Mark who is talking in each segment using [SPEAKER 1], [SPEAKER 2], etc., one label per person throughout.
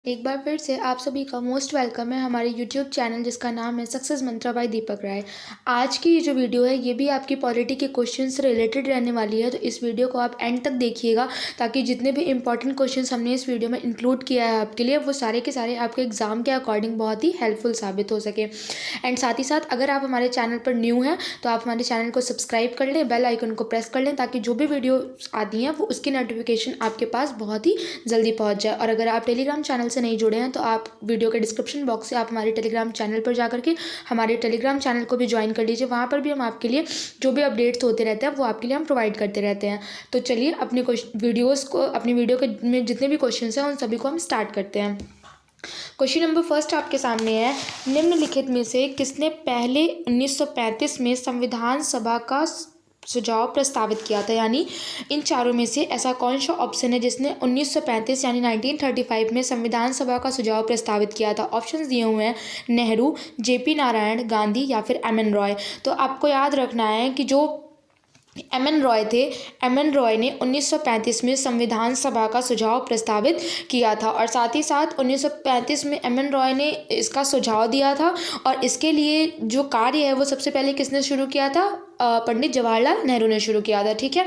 [SPEAKER 1] एक बार फिर से आप सभी का मोस्ट वेलकम है हमारे यूट्यूब चैनल जिसका नाम है सक्सेस मंत्रा बाय दीपक राय। आज की ये जो वीडियो है ये भी आपकी पॉलिटी के क्वेश्चन से रिलेटेड रहने वाली है, तो इस वीडियो को आप एंड तक देखिएगा ताकि जितने भी इंपॉर्टेंट क्वेश्चंस हमने इस वीडियो में इंक्लूड किया है आपके लिए वो सारे के सारे आपके एग्जाम के अकॉर्डिंग बहुत ही हेल्पफुल साबित हो सके। एंड साथ ही साथ अगर आप हमारे चैनल पर न्यू हैं तो आप हमारे चैनल को सब्सक्राइब कर लें, बेल आइकन को प्रेस कर लें ताकि जो भी वीडियो आती हैं वो उसकी नोटिफिकेशन आपके पास बहुत ही जल्दी पहुंच जाए। और अगर आप टेलीग्राम चैनल से नहीं जुड़े हैं तो आप वीडियो के डिस्क्रिप्शन बॉक्स से आप हमारे टेलीग्राम चैनल पर जाकर के हमारे टेलीग्राम चैनल को भी ज्वाइन कर लीजिए। वहाँ पर भी हम आपके लिए जो भी अपडेट्स होते रहते हैं वो आपके लिए हम प्रोवाइड करते रहते हैं। तो चलिए अपनी वीडियोस को अपनी वीडियो के में जितने भी क्वेश्चंस हैं उन सभी को हम स्टार्ट करते हैं। क्वेश्चन नंबर फर्स्ट आपके सामने है, निम्नलिखित में से किसने पहले 1935 में संविधान सभा का सुझाव प्रस्तावित किया था? यानी इन चारों में से ऐसा कौन सा ऑप्शन है जिसने 1935 यानी 1935 में संविधान सभा का सुझाव प्रस्तावित किया था? ऑप्शंस दिए हुए हैं नेहरू, जेपी नारायण, गांधी या फिर एम.एन. रॉय। तो आपको याद रखना है कि जो एम.एन. रॉय थे, एम.एन. रॉय ने 1935 में संविधान सभा का सुझाव प्रस्तावित किया था और साथ ही साथ 1935 में एम.एन. रॉय ने इसका सुझाव दिया था और इसके लिए जो कार्य है वो सबसे पहले किसने शुरू किया था? पंडित जवाहरलाल नेहरू ने शुरू किया था। ठीक है,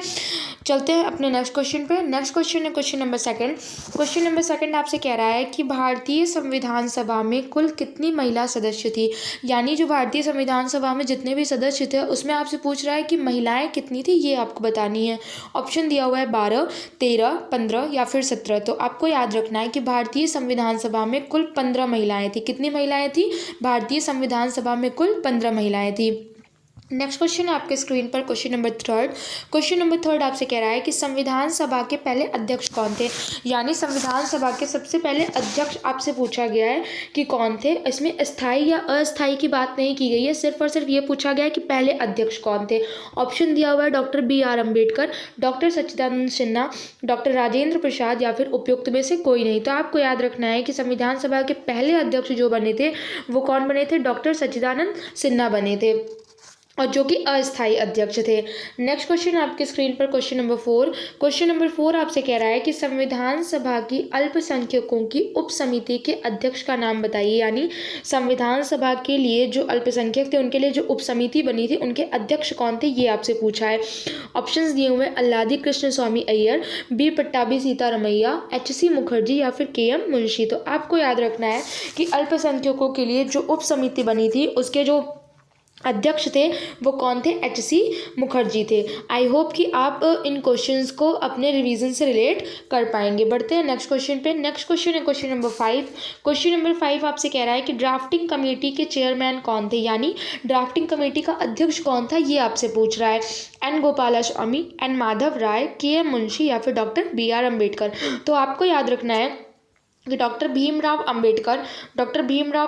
[SPEAKER 1] चलते हैं अपने नेक्स्ट क्वेश्चन पे। नेक्स्ट क्वेश्चन है question number second. Question number second आपसे कह रहा है कि भारतीय संविधान सभा में कुल कितनी महिला सदस्य थी? यानी जो भारतीय संविधान सभा में जितने भी सदस्य थे उसमें आपसे पूछ रहा है कि महिलाएं कितनी थी, ये आपको बतानी है। ऑप्शन दिया हुआ है 12, 13, 15 या फिर 17। तो आपको याद रखना है कि भारतीय संविधान सभा में कुल 15 महिलाएं थी। कितनी महिलाएं थी? भारतीय संविधान सभा में कुल 15 महिलाएं थी। नेक्स्ट क्वेश्चन है आपके स्क्रीन पर question number third. Question number third आपसे कह रहा है कि संविधान सभा के पहले अध्यक्ष कौन थे? यानी संविधान सभा के सबसे पहले अध्यक्ष आपसे पूछा गया है कि कौन थे। इसमें स्थायी या अस्थायी की बात नहीं की गई है, सिर्फ और सिर्फ ये पूछा गया है कि पहले अध्यक्ष कौन थे। ऑप्शन दिया हुआ है डॉक्टर B.R. अम्बेडकर, डॉक्टर सच्चिदानंद सिन्हा, डॉक्टर राजेंद्र प्रसाद या फिर उपयुक्त में से कोई नहीं। तो आपको याद रखना है कि संविधान सभा के पहले अध्यक्ष जो बने थे वो कौन बने थे? डॉक्टर सच्चिदानंद सिन्हा बने थे और जो कि अस्थायी अध्यक्ष थे। नेक्स्ट क्वेश्चन आपके स्क्रीन पर क्वेश्चन नंबर 4। क्वेश्चन नंबर 4 आपसे कह रहा है कि संविधान सभा की अल्पसंख्यकों की उप समिति के अध्यक्ष का नाम बताइए। यानी संविधान सभा के लिए जो अल्पसंख्यक थे उनके लिए जो उप समिति बनी थी उनके अध्यक्ष कौन थे, ये आपसे पूछा है। ऑप्शंस दिए हुए हैं अल्लादी कृष्ण स्वामी अय्यर, बी पट्टाभी सीतारमैया, H.C. मुखर्जी या फिर K.M. मुंशी। तो आपको याद रखना है कि अल्पसंख्यकों के लिए जो उप समिति बनी थी उसके जो अध्यक्ष थे वो कौन थे? H.C. मुखर्जी थे। आई होप कि आप इन क्वेश्चंस को अपने रिवीजन से रिलेट कर पाएंगे। बढ़ते हैं नेक्स्ट क्वेश्चन पे। नेक्स्ट क्वेश्चन है क्वेश्चन नंबर 5। क्वेश्चन नंबर 5 आपसे कह रहा है कि ड्राफ्टिंग कमेटी के चेयरमैन कौन थे? यानी ड्राफ्टिंग कमेटी का अध्यक्ष कौन था, ये आपसे पूछ रहा है। N. Gopalaswamy, N. Madhav Rai, K.M. Munshi या फिर डॉक्टर B.R. अम्बेडकर। तो आपको याद रखना है कि doctor Bhimrao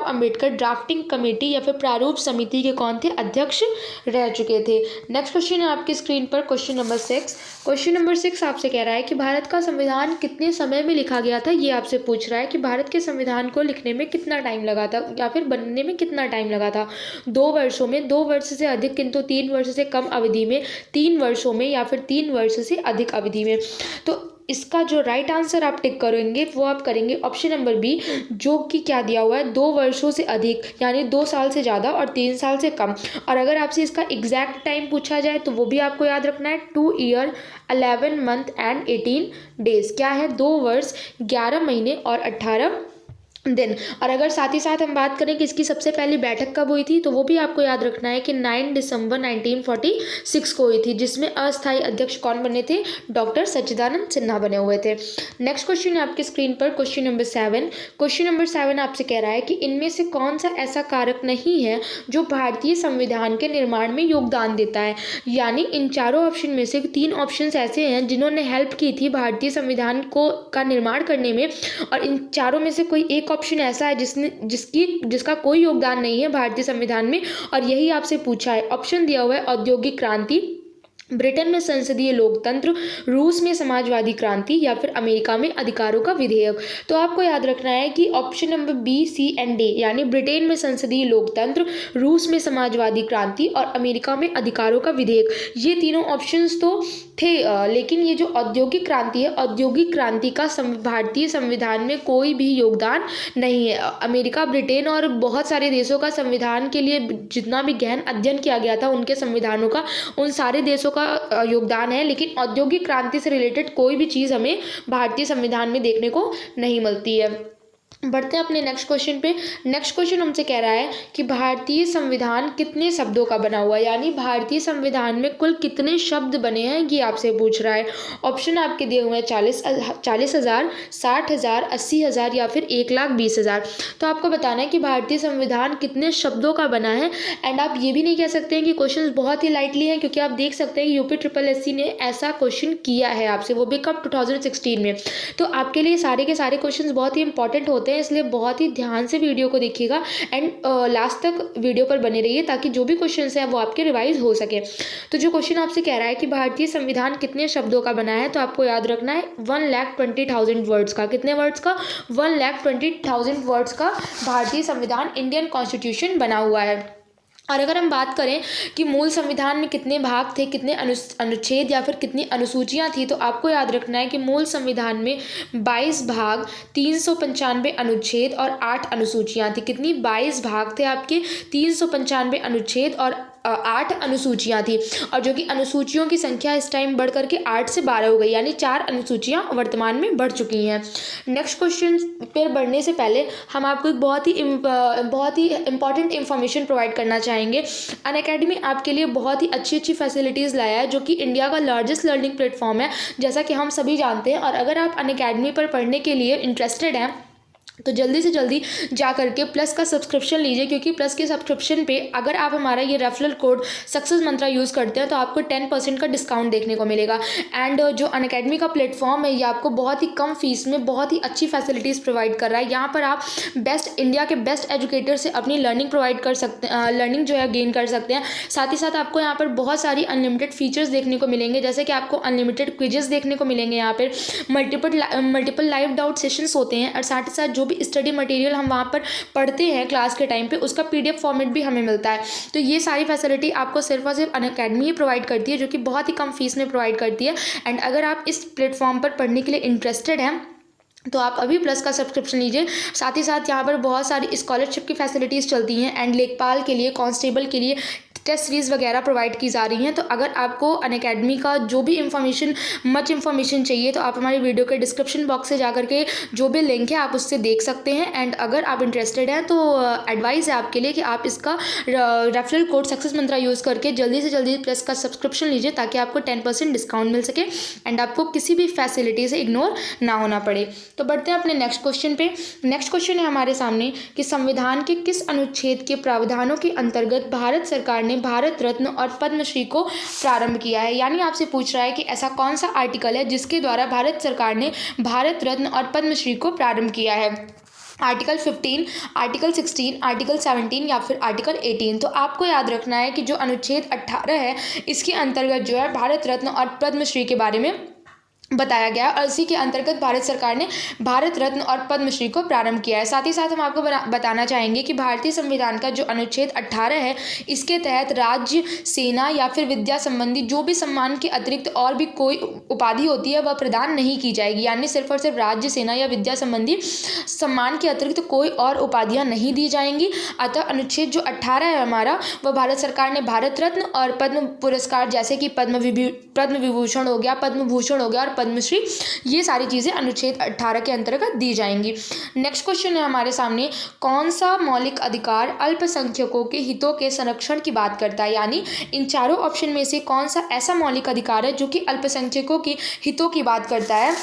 [SPEAKER 1] Ambedkar drafting committee या फिर प्रारूप समिति के कौन थे? अध्यक्ष रह चुके थे। नेक्स्ट क्वेश्चन है आपकी स्क्रीन पर क्वेश्चन नंबर 6। क्वेश्चन नंबर 6 आपसे कह रहा है कि भारत का संविधान कितने समय में लिखा गया था? ये आपसे पूछ रहा है कि भारत के संविधान को लिखने में कितना टाइम लगा था या फिर बनने में कितना टाइम लगा था। 2 वर्षों में, 2 वर्ष से अधिक किंतु 3 वर्ष से कम अवधि में, 3 वर्षों में या फिर 3 वर्ष से अधिक अवधि में। तो इसका जो राइट आंसर आप टिक करेंगे वो आप करेंगे ऑप्शन नंबर बी, जो कि क्या दिया हुआ है? 2 वर्षों से अधिक यानी 2 साल से ज़्यादा और 3 साल से कम। और अगर आपसे इसका एग्जैक्ट टाइम पूछा जाए तो वो भी आपको याद रखना है 2 ईयर 11 मंथ एंड 18 डेज। क्या है? 2 वर्ष 11 महीने और 18 दिन। और अगर साथ ही साथ हम बात करें कि इसकी सबसे पहली बैठक कब हुई थी तो वो भी आपको याद रखना है कि 9 दिसंबर 1946 को हुई थी, जिसमें अस्थायी अध्यक्ष कौन बने थे? डॉक्टर सच्चिदानंद सिन्हा बने हुए थे। नेक्स्ट क्वेश्चन है आपके स्क्रीन पर क्वेश्चन नंबर 7। क्वेश्चन नंबर 7 आपसे कह रहा है कि इनमें से कौन सा ऐसा कारक नहीं है जो भारतीय संविधान के निर्माण में योगदान देता है? यानी इन चारों ऑप्शन में से 3 ऑप्शन ऐसे हैं जिन्होंने हेल्प की थी भारतीय संविधान को का निर्माण करने में, और इन चारों में से कोई एक ऑप्शन ऐसा है जिसका कोई योगदान नहीं है भारतीय संविधान में, और यही आपसे पूछा है। ऑप्शन दिया हुआ है औद्योगिक क्रांति, ब्रिटेन में संसदीय लोकतंत्र, रूस में समाजवादी क्रांति या फिर अमेरिका में अधिकारों का विधेयक। तो आपको याद रखना है कि option number B, C and D, यानी ब्रिटेन में संसदीय लोकतंत्र, रूस में समाजवादी क्रांति और अमेरिका में अधिकारों का विधेयक, ये तीनों ऑप्शंस तो थे, लेकिन ये जो औद्योगिक क्रांति है, औद्योगिक क्रांति का भारतीय संविधान में कोई भी योगदान नहीं है। अमेरिका, ब्रिटेन और बहुत सारे देशों का संविधान के लिए जितना भी गहन अध्ययन किया गया था उनके संविधानों का, उन सारे देशों का योगदान है, लेकिन औद्योगिक क्रांति से रिलेटेड कोई भी चीज़ हमें भारतीय संविधान में देखने को नहीं मिलती है। बढ़ते हैं अपने नेक्स्ट क्वेश्चन पे। नेक्स्ट क्वेश्चन हमसे कह रहा है कि भारतीय संविधान कितने शब्दों का बना हुआ है, यानी भारतीय संविधान में कुल कितने शब्द बने हैं, ये आपसे पूछ रहा है। ऑप्शन आपके दिए हुए हैं 40,000, 60,000, 80,000 या फिर 1,20,000। तो आपको बताना है कि भारतीय संविधान कितने शब्दों का बना है। एंड आप ये भी नहीं कह सकते हैं कि क्वेश्चन बहुत ही लाइटली हैं, क्योंकि आप देख सकते हैं कि UPSSC ने ऐसा क्वेश्चन किया है आपसे, वो भी कब, 2016 में। तो आपके लिए सारे के सारे क्वेश्चन बहुत ही इंपॉर्टेंट होते हैं, इसलिए बहुत ही ध्यान से वीडियो को देखिएगा एंड लास्ट तक वीडियो पर बने रहिए, ताकि जो भी क्वेश्चंस हैं वो आपके रिवाइज हो सके। तो जो क्वेश्चन आपसे कह रहा है कि भारतीय संविधान कितने शब्दों का बना है, तो आपको याद रखना है 1,20,000 वर्ड्स का। कितने वर्ड्स का? 1,20,000 वर्ड्स का भारतीय संविधान, इंडियन कॉन्स्टिट्यूशन बना हुआ है। और अगर हम बात करें कि मूल संविधान में कितने भाग थे, कितने अनुच्छेद या फिर कितनी अनुसूचियां थी, तो आपको याद रखना है कि मूल संविधान में 22 भाग, 395 अनुच्छेद और 8 अनुसूचियां थी। कितनी? 22 भाग थे आपके, 395 अनुच्छेद और 8 अनुसूचियां थी, और जो कि अनुसूचियों की संख्या इस टाइम बढ़ करके 8 से 12 हो गई, यानी 4 अनुसूचियां वर्तमान में बढ़ चुकी हैं। नेक्स्ट क्वेश्चन पर बढ़ने से पहले हम आपको एक बहुत ही इंपॉर्टेंट इन्फॉर्मेशन प्रोवाइड करना चाहेंगे। अनअकैडमी आपके लिए बहुत ही अच्छी अच्छी फैसिलिटीज़ लाया है, जो कि इंडिया का लार्जेस्ट लर्निंग प्लेटफॉर्म है, जैसा कि हम सभी जानते हैं। और अगर आप अनअकैडमी पर पढ़ने के लिए इंटरेस्टेड हैं तो जल्दी से जल्दी जा करके प्लस का सब्सक्रिप्शन लीजिए, क्योंकि प्लस के सब्सक्रिप्शन पे अगर आप हमारा ये रेफरल कोड सक्सेस मंत्रा यूज़ करते हैं तो आपको 10% का डिस्काउंट देखने को मिलेगा। एंड जो अनअकैडमी का प्लेटफॉर्म है ये आपको बहुत ही कम फीस में बहुत ही अच्छी फैसिलिटीज़ प्रोवाइड कर रहा है। यहाँ पर आप इंडिया के बेस्ट एजुकेटर से अपनी लर्निंग प्रोवाइड कर सकते हैं, लर्निंग जो है गेन कर सकते हैं। साथ ही साथ आपको यहाँ पर बहुत सारी अनलिमिटेड फीचर्स देखने को मिलेंगे, जैसे कि आपको अनलिमिटेड क्विजेस देखने को मिलेंगे, यहाँ पर मल्टीपल लाइव डाउट सेशंस होते हैं, और साथ ही साथ जो भी स्टडी मटेरियल हम वहाँ पर पढ़ते हैं क्लास के टाइम पे, उसका PDF फॉर्मेट भी हमें मिलता है। तो ये सारी फैसिलिटी आपको सिर्फ और सिर्फ अनअकैडमी ही प्रोवाइड करती है, जो कि बहुत ही कम फीस में प्रोवाइड करती है। एंड अगर आप इस प्लेटफॉर्म पर पढ़ने के लिए इंटरेस्टेड हैं तो आप अभी प्लस का सब्सक्रिप्शन लीजिए। साथ ही साथ यहाँ पर बहुत सारी स्कॉलरशिप की फैसिलिटीज़ चलती हैं, एंड लेखपाल के लिए, कांस्टेबल के लिए टेस्ट सीरीज़ वगैरह प्रोवाइड की जा रही हैं। तो अगर आपको अनअकैडमी का जो भी मच इन्फॉर्मेशन चाहिए तो आप हमारी वीडियो के डिस्क्रिप्शन बॉक्स से जाकर के जो भी लिंक है आप उससे देख सकते हैं। एंड अगर आप इंटरेस्टेड हैं तो एडवाइस है आपके लिए कि आप इसका रेफरल कोड सक्सेस मंत्रा यूज़ करके जल्दी से जल्दी प्लस का सब्सक्रिप्शन लीजिए, ताकि आपको 10% डिस्काउंट मिल सके एंड आपको किसी भी फैसिलिटी से इग्नोर ना होना पड़े। तो बढ़ते हैं अपने नेक्स्ट क्वेश्चन पे। नेक्स्ट क्वेश्चन है हमारे सामने कि संविधान के किस अनुच्छेद के प्रावधानों के अंतर्गत भारत सरकार ने भारत रत्न और पद्मश्री को प्रारंभ किया है। यानी आपसे पूछ रहा है कि ऐसा कौन सा आर्टिकल है जिसके द्वारा भारत सरकार ने भारत रत्न और पद्मश्री को प्रारंभ किया है। आर्टिकल 15, आर्टिकल 16, आर्टिकल 17 या फिर आर्टिकल 18। तो आपको याद रखना है कि जो अनुच्छेद 18 है इसके अंतर्गत जो है भारत रत्न और पद्मश्री के बारे में बताया गया, और इसी के अंतर्गत भारत सरकार ने भारत रत्न और पद्मश्री को प्रारंभ किया है। साथ ही साथ हम आपको बताना चाहेंगे कि भारतीय संविधान का जो अनुच्छेद 18 है इसके तहत राज्य, सेना या फिर विद्या संबंधी जो भी सम्मान के अतिरिक्त और भी कोई उपाधि होती है वह प्रदान नहीं की जाएगी। यानी सिर्फ और सिर्फ राज्य, सेना या विद्या संबंधी सम्मान के अतिरिक्त कोई और उपाधियाँ नहीं दी जाएंगी। अतः अनुच्छेद जो 18 है हमारा, वह भारत सरकार ने भारत रत्न और पद्म पुरस्कार जैसे कि पद्म विभूषण हो गया, पद्म भूषण हो गया और पद्मश्री, ये सारी चीज़ें अनुच्छेद 18 के अंतर्गत दी जाएंगी। नेक्स्ट क्वेश्चन है हमारे सामने, कौन सा मौलिक अधिकार अल्पसंख्यकों के हितों के संरक्षण की बात करता है। यानी इन चारों ऑप्शन में से कौन सा ऐसा मौलिक अधिकार है जो कि अल्पसंख्यकों के हितों की बात करता है।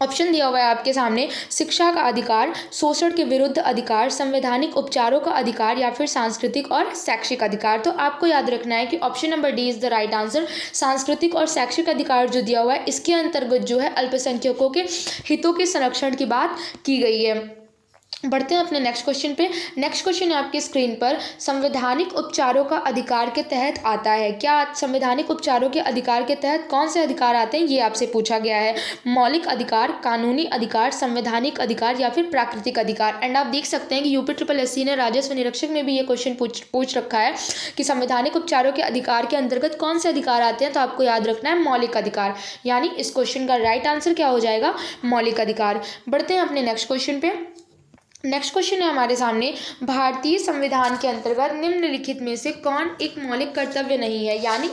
[SPEAKER 1] ऑप्शन दिया हुआ है आपके सामने, शिक्षा का अधिकार, शोषण के विरुद्ध अधिकार, संवैधानिक उपचारों का अधिकार या फिर सांस्कृतिक और शैक्षिक अधिकार। तो आपको याद रखना है कि option number D is the right answer. सांस्कृतिक और शैक्षिक अधिकार जो दिया हुआ है इसके अंतर्गत जो है अल्पसंख्यकों के हितों के संरक्षण की बात की गई है। बढ़ते हैं अपने नेक्स्ट क्वेश्चन पे। नेक्स्ट क्वेश्चन है आपकी स्क्रीन पर, संवैधानिक उपचारों का अधिकार के तहत आता है। क्या संवैधानिक उपचारों के अधिकार के तहत कौन से अधिकार आते हैं, ये आपसे पूछा गया है। मौलिक अधिकार, कानूनी अधिकार, संवैधानिक अधिकार या फिर प्राकृतिक अधिकार। एंड आप देख सकते हैं कि UPSSC ने राजस्व निरीक्षक में भी ये क्वेश्चन पूछ रखा है कि संवैधानिक उपचारों के अधिकार के अंतर्गत कौन से अधिकार आते हैं। तो आपको याद रखना है मौलिक अधिकार, यानी इस क्वेश्चन का राइट आंसर क्या हो जाएगा, मौलिक अधिकार। बढ़ते हैं अपने नेक्स्ट क्वेश्चन पे। नेक्स्ट क्वेश्चन है हमारे सामने, भारतीय संविधान के अंतर्गत निम्नलिखित में से कौन एक मौलिक कर्तव्य नहीं है, यानी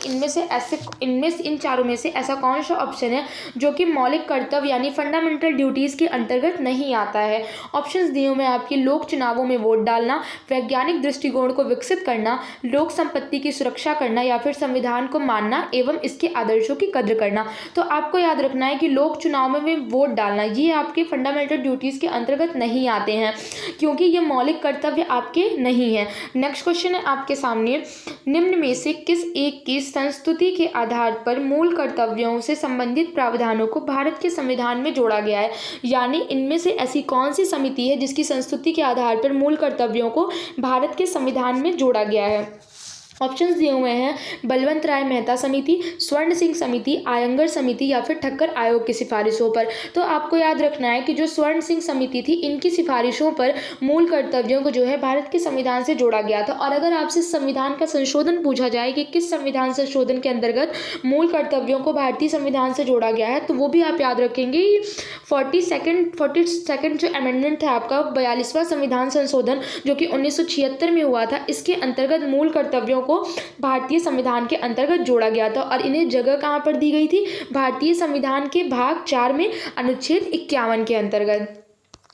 [SPEAKER 1] इन चारों में से ऐसा कौन सा ऑप्शन है जो कि मौलिक कर्तव्य यानी फंडामेंटल ड्यूटीज़ के अंतर्गत नहीं आता है। ऑप्शंस दिए हुए हैं आपके, लोक चुनावों में वोट डालना, वैज्ञानिक दृष्टिकोण को विकसित करना, लोक संपत्ति की सुरक्षा करना या फिर संविधान को मानना एवं इसके आदर्शों की कद्र करना। तो आपको याद रखना है कि लोक चुनाव में वोट डालना ये आपके फंडामेंटल ड्यूटीज़ के अंतर्गत नहीं आते हैं, क्योंकि ये मौलिक कर्तव्य आपके नहीं है। नेक्स्ट क्वेश्चन है आपके सामने, निम्न में से किस एक की संस्तुति के आधार पर मूल कर्तव्यों से संबंधित प्रावधानों को भारत के संविधान में जोड़ा गया है, यानी इनमें से ऐसी कौन सी समिति है जिसकी संस्तुति के आधार पर मूल कर्तव्यों को भारत के संविधान में जोड़ा गया है। ऑप्शंस दिए हुए हैं, बलवंत राय मेहता समिति, स्वर्ण सिंह समिति, आयंगर समिति या फिर ठक्कर आयोग की सिफारिशों पर। तो आपको याद रखना है कि जो स्वर्ण सिंह समिति थी इनकी सिफारिशों पर मूल कर्तव्यों को जो है भारत के संविधान से जोड़ा गया था। और अगर आपसे संविधान का संशोधन पूछा जाए कि किस संविधान संशोधन के अंतर्गत मूल कर्तव्यों को भारतीय संविधान से जोड़ा गया है, तो वो भी आप याद रखेंगे 42nd जो अमेंडमेंट था आपका 42वां संविधान संशोधन जो कि 1976 में हुआ था, इसके अंतर्गत मूल कर्तव्यों को भारतीय संविधान के अंतर्गत जोड़ा गया था। और इन्हें जगह कहां पर दी गई थी, भारतीय संविधान के भाग 4 में अनुच्छेद 51 के अंतर्गत।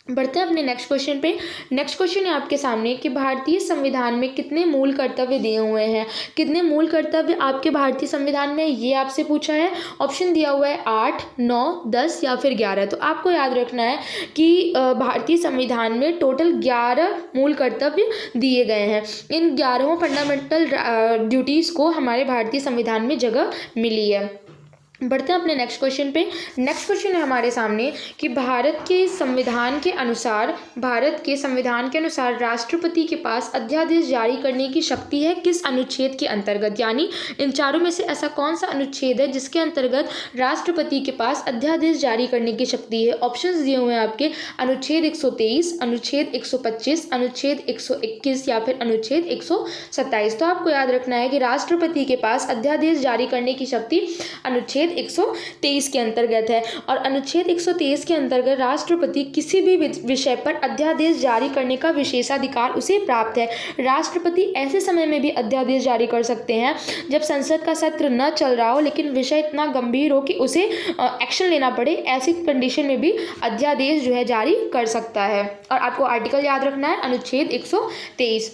[SPEAKER 1] बढ़ते हैं अपने नेक्स्ट क्वेश्चन पे। नेक्स्ट क्वेश्चन है आपके सामने कि भारतीय संविधान में कितने मूल कर्तव्य दिए हुए हैं, कितने मूल कर्तव्य आपके भारतीय संविधान में, ये आपसे पूछा है। ऑप्शन दिया हुआ है 8, 9, 10 या फिर 11। तो आपको याद रखना है कि भारतीय संविधान में टोटल 11 मूल कर्तव्य दिए गए हैं। इन 11 फंडामेंटल ड्यूटीज़ को हमारे भारतीय संविधान में जगह मिली है। बढ़ते हैं अपने नेक्स्ट क्वेश्चन पे। नेक्स्ट क्वेश्चन है हमारे सामने कि भारत के संविधान के अनुसार राष्ट्रपति के पास अध्यादेश जारी करने की शक्ति है किस अनुच्छेद के अंतर्गत, यानी इन चारों में से ऐसा कौन सा अनुच्छेद है जिसके अंतर्गत राष्ट्रपति के पास अध्यादेश जारी करने की शक्ति है। ऑप्शंस दिए हुए हैं आपके, अनुच्छेद 123, अनुच्छेद 125, अनुच्छेद 121 या फिर अनुच्छेद 127। तो आपको याद रखना है कि राष्ट्रपति के पास अध्यादेश जारी करने की शक्ति अनुच्छेद 123 के अंतर्गत है। और अनुच्छेद 123 के अंतर्गत राष्ट्रपति किसी भी विषय पर अध्यादेश जारी करने का विशेषाधिकार उसे प्राप्त है। राष्ट्रपति ऐसे समय में भी अध्यादेश जारी कर सकते हैं जब संसद का सत्र न चल रहा हो लेकिन विषय इतना गंभीर हो कि उसे एक्शन लेना पड़े, ऐसी कंडीशन में भी अध्यादेश जो है जारी कर सकता है। और आपको आर्टिकल याद रखना है, अनुच्छेद 123।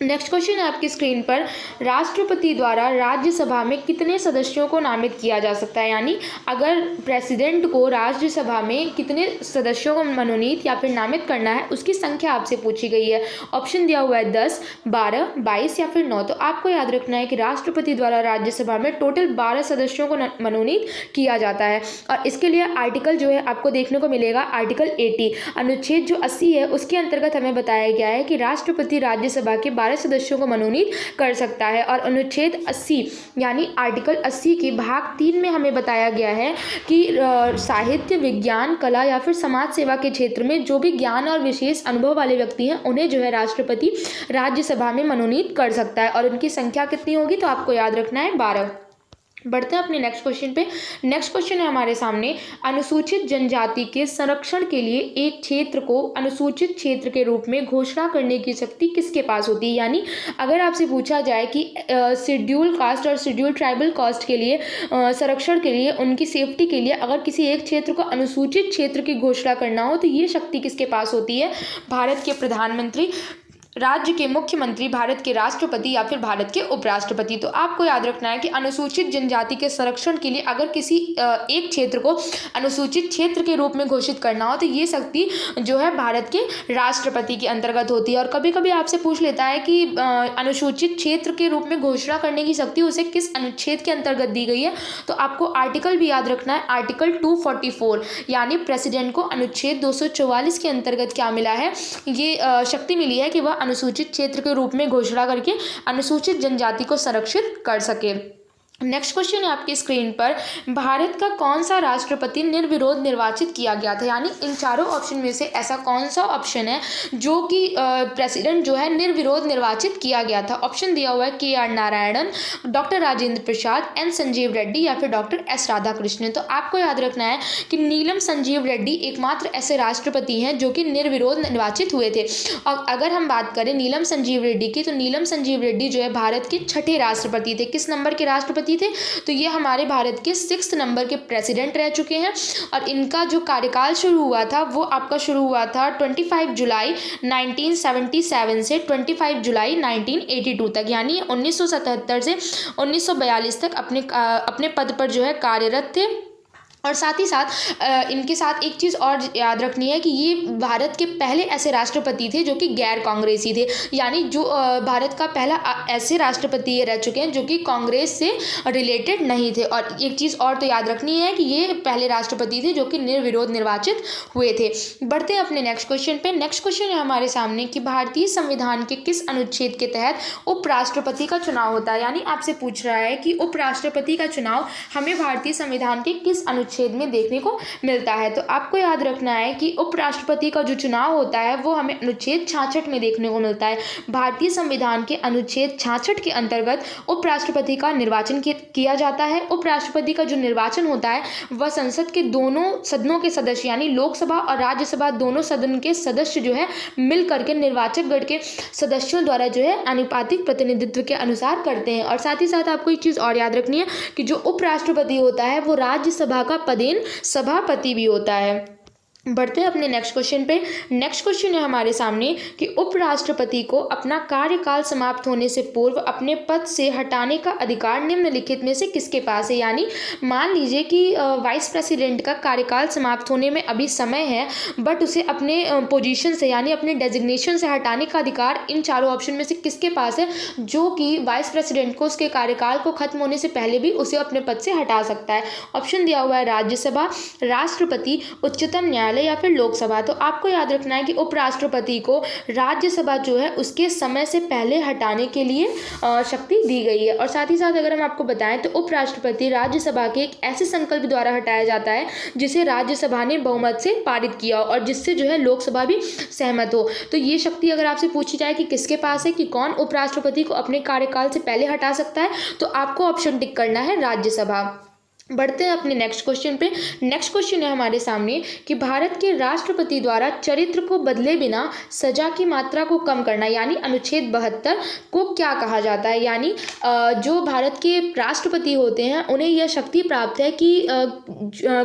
[SPEAKER 1] नेक्स्ट क्वेश्चन है आपकी स्क्रीन पर, राष्ट्रपति द्वारा राज्यसभा में कितने सदस्यों को नामित किया जा सकता है, यानी अगर प्रेसिडेंट को राज्यसभा में कितने सदस्यों को मनोनीत या फिर नामित करना है उसकी संख्या आपसे पूछी गई है। ऑप्शन दिया हुआ है 10, 12, 22 या फिर 9। तो आपको याद रखना है कि राष्ट्रपति द्वारा राज्यसभा में टोटल 12 सदस्यों को मनोनीत किया जाता है। और इसके लिए आर्टिकल जो है आपको देखने को मिलेगा, आर्टिकल 80, अनुच्छेद जो 80 है उसके अंतर्गत हमें बताया गया है कि राष्ट्रपति राज्यसभा के 12 सदस्यों को मनोनीत कर सकता है। और अनुच्छेद 80 यानी आर्टिकल 80 के भाग 3 में हमें बताया गया है कि साहित्य, विज्ञान, कला या फिर समाज सेवा के क्षेत्र में जो भी ज्ञान और विशेष अनुभव वाले व्यक्ति हैं उन्हें जो है राष्ट्रपति राज्यसभा में मनोनीत कर सकता है। और उनकी संख्या कितनी होगी, तो आपको याद रखना है 12। बढ़ते हैं अपने नेक्स्ट क्वेश्चन पे। नेक्स्ट क्वेश्चन है हमारे सामने, अनुसूचित जनजाति के संरक्षण के लिए एक क्षेत्र को अनुसूचित क्षेत्र के रूप में घोषणा करने की शक्ति किसके पास होती है, यानी अगर आपसे पूछा जाए कि शेड्यूल कास्ट और शेड्यूल ट्राइबल कास्ट के लिए संरक्षण के लिए, उनकी सेफ्टी के लिए अगर किसी एक क्षेत्र को अनुसूचित क्षेत्र की घोषणा करना हो तो ये शक्ति किसके पास होती है, भारत के प्रधानमंत्री राज्य के मुख्यमंत्री, भारत के राष्ट्रपति या फिर भारत के उपराष्ट्रपति। तो आपको याद रखना है कि अनुसूचित जनजाति के संरक्षण के लिए अगर किसी एक क्षेत्र को अनुसूचित क्षेत्र के रूप में घोषित करना हो तो ये शक्ति जो है भारत के राष्ट्रपति के अंतर्गत होती है। और कभी कभी आपसे पूछ लेता है कि अनुसूचित क्षेत्र के रूप में घोषणा करने की शक्ति उसे किस अनुच्छेद के अंतर्गत दी गई है, तो आपको आर्टिकल भी याद रखना है, आर्टिकल 244, यानी प्रेसिडेंट को अनुच्छेद 244 के अंतर्गत क्या मिला है, ये शक्ति मिली है कि वह अनुसूचित क्षेत्र के रूप में घोषणा करके अनुसूचित जनजाति को संरक्षित कर सके। नेक्स्ट क्वेश्चन है आपकी स्क्रीन पर, भारत का कौन सा राष्ट्रपति निर्विरोध निर्वाचित किया गया था, यानी इन चारों ऑप्शन में से ऐसा कौन सा ऑप्शन है जो कि प्रेसिडेंट जो है निर्विरोध निर्वाचित किया गया था। ऑप्शन दिया हुआ है KR Narayanan, doctor Rajendra Prasad, N Sanjeev Reddy या फिर डॉक्टर S राधाकृष्णन। तो आपको याद रखना है कि नीलम संजीव रेड्डी एकमात्र ऐसे राष्ट्रपति हैं जो कि निर्विरोध निर्वाचित हुए थे। और अगर हम बात करें नीलम संजीव रेड्डी की, तो नीलम संजीव रेड्डी जो है भारत के छठे राष्ट्रपति थे। किस नंबर के राष्ट्रपति थे, तो ये हमारे भारत के 6th नंबर के प्रेसिडेंट रह चुके हैं। और इनका जो कार्यकाल शुरू हुआ था वो आपका शुरू हुआ था 25 जुलाई 1977 से 25 जुलाई 1982 तक, यानी 1977 से 1942 तक अपने पद पर जो है कार्यरत थे। और साथ ही साथ इनके साथ एक चीज़ और याद रखनी है कि ये भारत के पहले ऐसे राष्ट्रपति थे जो कि गैर कांग्रेसी थे, यानी जो भारत का पहला ऐसे राष्ट्रपति ये रह चुके हैं जो कि कांग्रेस से रिलेटेड नहीं थे। और एक चीज़ और तो याद रखनी है कि ये पहले राष्ट्रपति थे जो कि निर्विरोध निर्वाचित हुए थे। बढ़ते हैं अपने नेक्स्ट क्वेश्चन पे। नेक्स्ट क्वेश्चन है हमारे सामने कि भारतीय संविधान के किस अनुच्छेद के तहत उपराष्ट्रपति का चुनाव होता है, यानी आपसे पूछ रहा है कि उपराष्ट्रपति का चुनाव हमें भारतीय संविधान के किस अनुच्छेद में देखने को मिलता है। तो आपको याद रखना है कि उपराष्ट्रपति का जो चुनाव होता है वो हमें अनुच्छेद 66 में देखने को मिलता है। भारतीय संविधान के अनुच्छेद 66 के अंतर्गत उपराष्ट्रपति का निर्वाचन किया जाता है। उपराष्ट्रपति का जो निर्वाचन होता है वह संसद के दोनों सदनों के सदस्य, यानी लोकसभा और राज्यसभा दोनों सदन के सदस्य जो है मिल करके निर्वाचक गण के सदस्यों द्वारा जो है आनुपातिक प्रतिनिधित्व के अनुसार करते हैं। और साथ ही साथ आपको एक चीज़ और याद रखनी है कि जो उपराष्ट्रपति होता है वो राज्यसभा का पदेन सभापति भी होता है। बढ़ते हैं अपने नेक्स्ट क्वेश्चन पे। नेक्स्ट क्वेश्चन है हमारे सामने कि उपराष्ट्रपति को अपना कार्यकाल समाप्त होने से पूर्व अपने पद से हटाने का अधिकार निम्नलिखित में से किसके पास है, यानी मान लीजिए कि वाइस प्रेसिडेंट का कार्यकाल समाप्त होने में अभी समय है बट उसे अपने पोजीशन से यानी अपने डेजिग्नेशन से हटाने का अधिकार इन चारों ऑप्शन में से किसके पास है, जो कि वाइस प्रेसिडेंट को उसके कार्यकाल को खत्म होने से पहले भी उसे अपने पद से हटा सकता है। ऑप्शन दिया हुआ है राज्यसभा, राष्ट्रपति, उच्चतम न्यायालय या फिर लोकसभा। तो आपको याद रखना है कि उपराष्ट्रपति को राज्यसभा जो है उसके समय से पहले हटाने के लिए शक्ति दी गई है। और साथ ही साथ अगर हम आपको बताएं तो उपराष्ट्रपति राज्यसभा के एक ऐसे संकल्प द्वारा हटाया जाता है जिसे राज्यसभा ने बहुमत से पारित किया और जिससे जो है लोकसभा भी सहमत हो। तो ये शक्ति अगर आपसे पूछी जाए कि किसके पास है, कि कौन उपराष्ट्रपति को अपने कार्यकाल से पहले हटा सकता है, तो आपको ऑप्शन टिक करना है राज्यसभा। बढ़ते हैं अपने नेक्स्ट क्वेश्चन पे। नेक्स्ट क्वेश्चन है हमारे सामने कि भारत के राष्ट्रपति द्वारा चरित्र को बदले बिना सजा की मात्रा को कम करना, यानी अनुच्छेद 72 को क्या कहा जाता है, यानी जो भारत के राष्ट्रपति होते हैं उन्हें यह शक्ति प्राप्त है कि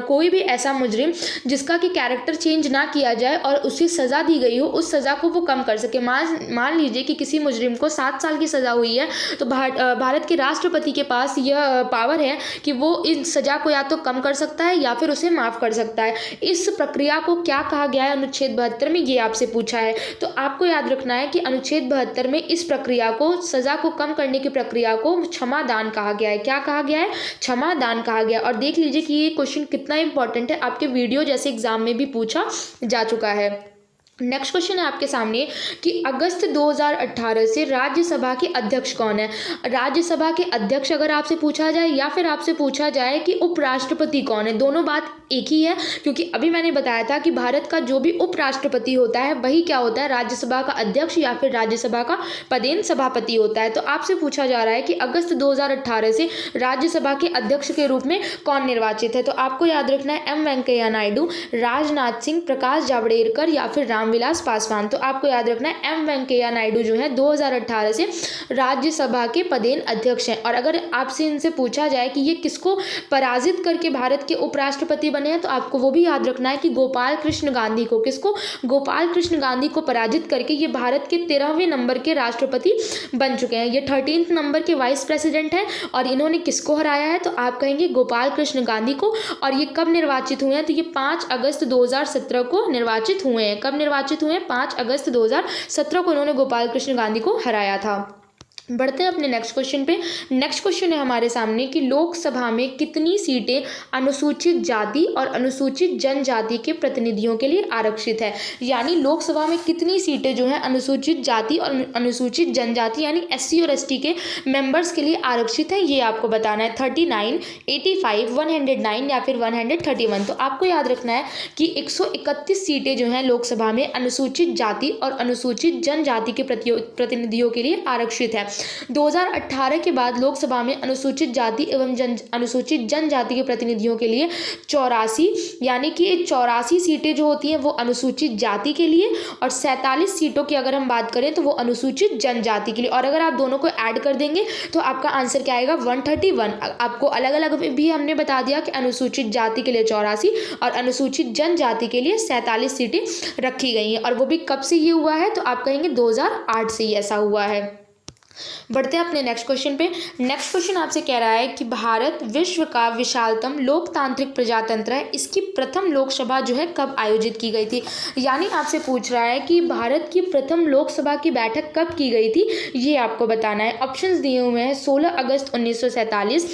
[SPEAKER 1] कोई भी ऐसा मुजरिम जिसका कि कैरेक्टर चेंज ना किया जाए और उसे सज़ा दी गई हो उस सज़ा को वो कम कर सके। मान लीजिए कि किसी मुजरिम को 7 साल की सज़ा हुई है तो भारत के राष्ट्रपति के पास यह पावर है कि वो इन सजा को या तो कम कर सकता है या फिर उसे माफ कर सकता है। इस प्रक्रिया को क्या कहा गया है अनुच्छेद 72 में, ये आपसे पूछा है। तो आपको याद रखना है कि अनुच्छेद 72 में इस प्रक्रिया को, सजा को कम करने की प्रक्रिया को क्षमादान कहा गया है। क्या कहा गया है? क्षमादान कहा गया। और देख लीजिए कि ये क्वेश्चन कितना इंपॉर्टेंट है, आपके वीडियो जैसे एग्जाम में भी पूछा जा चुका है। नेक्स्ट क्वेश्चन है आपके सामने कि अगस्त 2018 से राज्यसभा के अध्यक्ष कौन है। राज्यसभा के अध्यक्ष अगर आपसे पूछा जाए या फिर आपसे पूछा जाए कि उपराष्ट्रपति कौन है, दोनों बात एक ही है, क्योंकि अभी मैंने बताया था कि भारत का जो भी उपराष्ट्रपति होता है वही क्या होता है, राज्यसभा का अध्यक्ष या फिर राज्यसभा का पदेन सभापति होता है। तो आपसे पूछा जा रहा है कि अगस्त 2018 से राज्यसभा के अध्यक्ष के रूप में कौन निर्वाचित है। तो आपको याद रखना है एम वेंकैया नायडू, राजनाथ सिंह, प्रकाश जावड़ेकर या फिर रामविलास पासवान। तो आपको याद रखना है एम वेंकैया नायडू जो है 2018 से राज्यसभा के पदेन अध्यक्ष हैं। और अगर आपसे इनसे पूछा जाए कि ये किसको पराजित करके भारत के उपराष्ट्रपति बने बने हैं, तो आपको वो भी याद रखना है कि गोपाल कृष्ण गांधी को, किसको, गोपाल कृष्ण गांधी को पराजित करके ये भारत के 13वें नंबर के राष्ट्रपति बन चुके हैं। ये 13th नंबर के वाइस प्रेसिडेंट हैं और इन्होंने किसको हराया है, तो आप कहेंगे गोपाल कृष्ण गांधी को। और ये कब निर्वाचित हुए हैं, तो ये 5 अगस्त 2017 को निर्वाचित हुए हैं। कब निर्वाचित हुए हैं, 5 अगस्त 2017 को इन्होंने गोपाल कृष्ण गांधी को हराया था। बढ़ते हैं अपने नेक्स्ट क्वेश्चन पे। नेक्स्ट क्वेश्चन है हमारे सामने कि लोकसभा में कितनी सीटें अनुसूचित जाति और अनुसूचित जनजाति के प्रतिनिधियों के लिए आरक्षित है। यानी लोकसभा में कितनी सीटें जो है अनुसूचित जाति और अनुसूचित जनजाति यानी SC और ST के मेंबर्स के लिए आरक्षित है, ये आपको बताना है। 39, 85, 109 या फिर 131। तो आपको याद रखना है कि 131 सीटें जो हैं लोकसभा में अनुसूचित जाति और अनुसूचित जनजाति के प्रतिनिधियों के लिए आरक्षित है। 2018 के बाद लोकसभा में अनुसूचित जाति एवं अनुसूचित जनजाति के प्रतिनिधियों के लिए 84 यानी कि 84 सीटें जो होती हैं वो अनुसूचित जाति के लिए और 47 सीटों की अगर हम बात करें तो वो अनुसूचित जनजाति के लिए। और अगर आप दोनों को ऐड कर देंगे तो आपका आंसर क्या आएगा, 131। आपको अलग अलग भी हमने बता दिया कि अनुसूचित जाति के लिए 84 और अनुसूचित जनजाति के लिए 47 सीटें रखी गई हैं। और वो भी कब से ये हुआ है, तो आप कहेंगे 2008 से ही ऐसा हुआ है। बढ़ते हैं अपने नेक्स्ट क्वेश्चन पे। नेक्स्ट क्वेश्चन आपसे कह रहा है कि भारत विश्व का विशालतम लोकतांत्रिक प्रजातंत्र है, इसकी प्रथम लोकसभा जो है कब आयोजित की गई थी। यानी आपसे पूछ रहा है कि भारत की प्रथम लोकसभा की बैठक कब की गई थी, ये आपको बताना है। ऑप्शंस दिए हुए हैं 16 अगस्त 1947,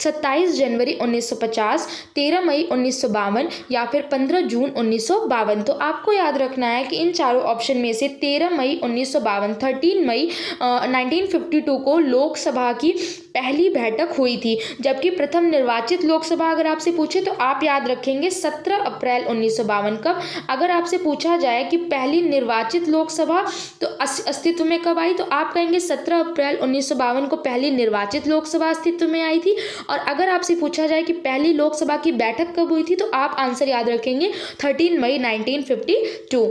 [SPEAKER 1] 27 जनवरी 1950, 13 मई 1952 या फिर 15 जून 1952। तो आपको याद रखना है कि इन चारों ऑप्शन में से 13 मई 1952, 13 मई 1952 को लोकसभा की पहली बैठक हुई थी। जबकि प्रथम निर्वाचित लोकसभा अगर आपसे पूछे तो आप याद रखेंगे 17 अप्रैल 1952। कब, अगर आपसे पूछा जाए कि पहली निर्वाचित लोकसभा तो अस्तित्व में कब आई, तो आप कहेंगे 17 अप्रैल 1952 को पहली निर्वाचित लोकसभा अस्तित्व में आई थी। और अगर आपसे पूछा जाए कि पहली लोकसभा की बैठक कब हुई थी, तो आप आंसर याद रखेंगे 13 मई 1952।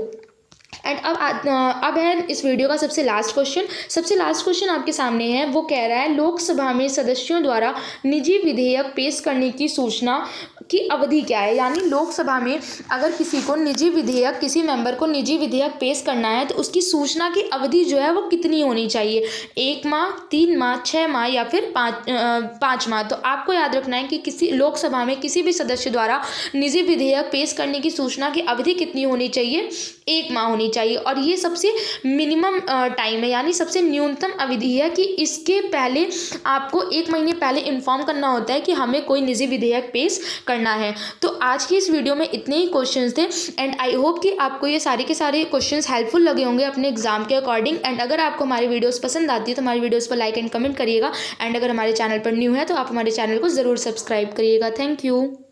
[SPEAKER 1] एंड अब है इस वीडियो का सबसे लास्ट क्वेश्चन। सबसे लास्ट क्वेश्चन आपके सामने है, वो कह रहा है लोकसभा में सदस्यों द्वारा निजी विधेयक पेश करने की सूचना की अवधि क्या है। यानी लोकसभा में अगर किसी को निजी विधेयक, किसी मेंबर को निजी विधेयक पेश करना है तो उसकी सूचना की अवधि जो है वो कितनी होनी चाहिए, 1 माह, 3 माह, 6 माह या फिर 5 माह। तो आपको याद रखना है कि किसी लोकसभा में किसी भी सदस्य द्वारा निजी विधेयक पेश करने की सूचना की अवधि कितनी होनी चाहिए, 1 माह होनी चाहिए। और ये सबसे मिनिमम टाइम है, यानी सबसे न्यूनतम अवधि है कि इसके पहले आपको 1 महीने पहले इन्फॉर्म करना होता है कि हमें कोई निजी विधेयक पेश करना है। तो आज की इस वीडियो में इतने ही क्वेश्चंस थे एंड आई होप कि आपको ये सारे के सारे क्वेश्चंस हेल्पफुल लगे होंगे अपने एग्जाम के अकॉर्डिंग। एंड अगर आपको हमारी वीडियोस पसंद आती है तो हमारी वीडियोस पर लाइक एंड कमेंट करिएगा। एंड अगर हमारे चैनल पर न्यू है तो आप हमारे चैनल को ज़रूर सब्सक्राइब करिएगा। Thank you.